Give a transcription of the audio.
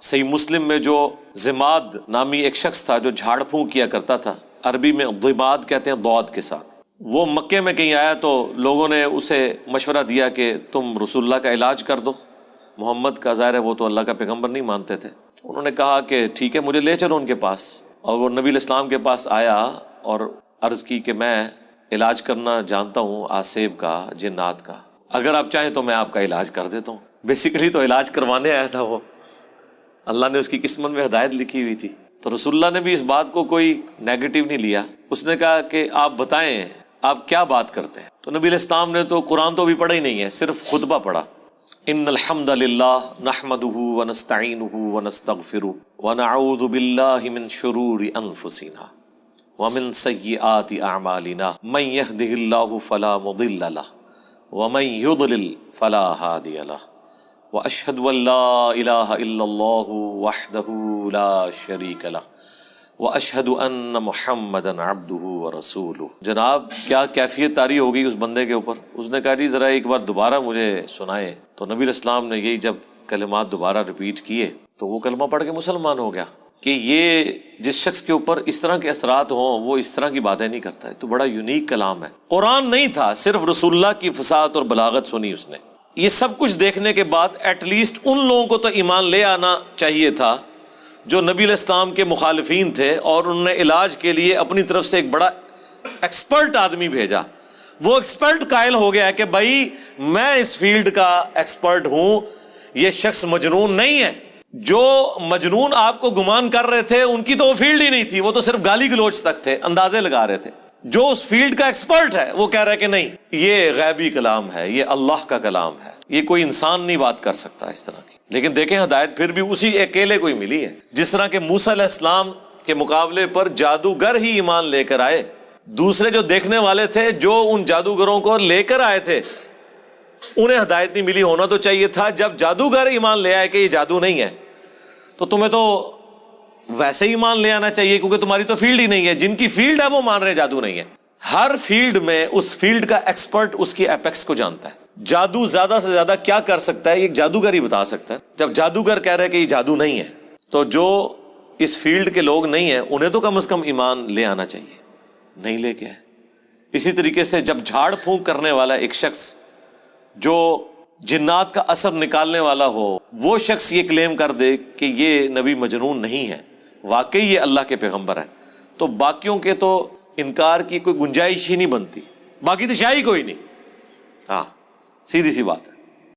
صحیح مسلم میں جو ضماد نامی ایک شخص تھا جو جھاڑ پھونک کیا کرتا تھا، عربی میں ضماد کہتے ہیں ضاد کے ساتھ، وہ مکے میں کہیں آیا تو لوگوں نے اسے مشورہ دیا کہ تم رسول اللہ کا علاج کر دو محمد کا، ظاہر ہے وہ تو اللہ کا پیغمبر نہیں مانتے تھے۔ انہوں نے کہا کہ ٹھیک ہے مجھے لے چلو ان کے پاس، اور وہ نبی علیہ السلام کے پاس آیا اور عرض کی کہ میں علاج کرنا جانتا ہوں آسیب کا، جنات کا، اگر آپ چاہیں تو میں آپ کا علاج کر دیتا ہوں۔ بیسیکلی تو علاج کروانے آیا تھا وہ، اللہ نے اس کی قسمت میں ہدایت لکھی ہوئی تھی، تو رسول اللہ نے بھی اس بات کو کوئی نیگیٹو نہیں لیا۔ اس نے کہا کہ آپ بتائیں آپ کیا بات کرتے ہیں؟ تو نبی علیہ السلام نے تو قرآن تو بھی پڑھا ہی نہیں ہے، صرف خطبہ پڑھا۔ ان الحمد للہ نحمده ونستعینه ونستغفره ونعوذ باللہ من شرور انفسنا ومن سیئات اعمالنا من يهده اللہ فلا مضل له ومن يضلل فلا هادی له واشهد ان لا الہ الا اللہ وحدہ لا شریک له واشهد ان محمدا عبدہ ورسولہ۔ جناب کیا کیفیت طاری ہو گئی اس بندے کے اوپر۔ اس نے کہا جی ذرا ایک بار دوبارہ مجھے سنائے، تو نبی علیہ السلام نے یہی جب کلمات دوبارہ ریپیٹ کیے تو وہ کلمہ پڑھ کے مسلمان ہو گیا کہ یہ جس شخص کے اوپر اس طرح کے اثرات ہوں وہ اس طرح کی باتیں نہیں کرتا ہے، تو بڑا یونیک کلام ہے۔ قرآن نہیں تھا، صرف رسول اللہ کی فصاحت اور بلاغت سنی اس نے۔ یہ سب کچھ دیکھنے کے بعد ایٹ لیسٹ ان لوگوں کو تو ایمان لے آنا چاہیے تھا جو نبی علیہ السلام کے مخالفین تھے، اور انہوں نے علاج کے لیے اپنی طرف سے ایک بڑا ایکسپرٹ آدمی بھیجا۔ وہ ایکسپرٹ قائل ہو گیا کہ بھائی میں اس فیلڈ کا ایکسپرٹ ہوں، یہ شخص مجنون نہیں ہے۔ جو مجنون آپ کو گمان کر رہے تھے ان کی تو وہ فیلڈ ہی نہیں تھی، وہ تو صرف گالی گلوچ تک تھے، اندازے لگا رہے تھے۔ جو اس فیلڈ کا ایکسپرٹ ہے وہ کہہ رہا ہے کہ نہیں یہ غیبی کلام ہے، یہ اللہ کا کلام ہے، یہ کوئی انسان نہیں بات کر سکتا اس طرح کی۔ لیکن دیکھیں ہدایت پھر بھی اسی اکیلے کو ہی ملی ہے، جس طرح کہ موسیٰ علیہ السلام کے مقابلے پر جادوگر ہی ایمان لے کر آئے، دوسرے جو دیکھنے والے تھے جو ان جادوگروں کو لے کر آئے تھے انہیں ہدایت نہیں ملی۔ ہونا تو چاہیے تھا جب جادوگر ایمان لے آئے کہ یہ جادو نہیں ہے تو تمہیں تو ویسے ہی ایمان لے آنا چاہیے، کیونکہ تمہاری تو فیلڈ ہی نہیں ہے۔ جن کی فیلڈ ہے وہ مان رہے جادو نہیں ہے۔ ہر فیلڈ میں اس فیلڈ کا ایکسپرٹ اس کی ایپیکس کو جانتا ہے۔ جادو زیادہ سے زیادہ کیا کر سکتا ہے ایک جادوگر ہی بتا سکتا ہے۔ جب جادوگر کہہ رہے کہ یہ جادو نہیں ہے تو جو اس فیلڈ کے لوگ نہیں ہیں انہیں تو کم از کم ایمان لے آنا چاہیے، نہیں لے کے آئے۔ اسی طریقے سے جب جھاڑ پھونک کرنے والا ایک شخص جو جنات کا اثر نکالنے والا ہو، وہ شخص یہ کلیم کر دے کہ یہ نبی مجنون نہیں ہے، واقعی یہ اللہ کے پیغمبر ہیں، تو باقیوں کے تو انکار کی کوئی گنجائش ہی نہیں بنتی، باقی تو شاہی کوئی نہیں۔ ہاں سیدھی سی بات ہے۔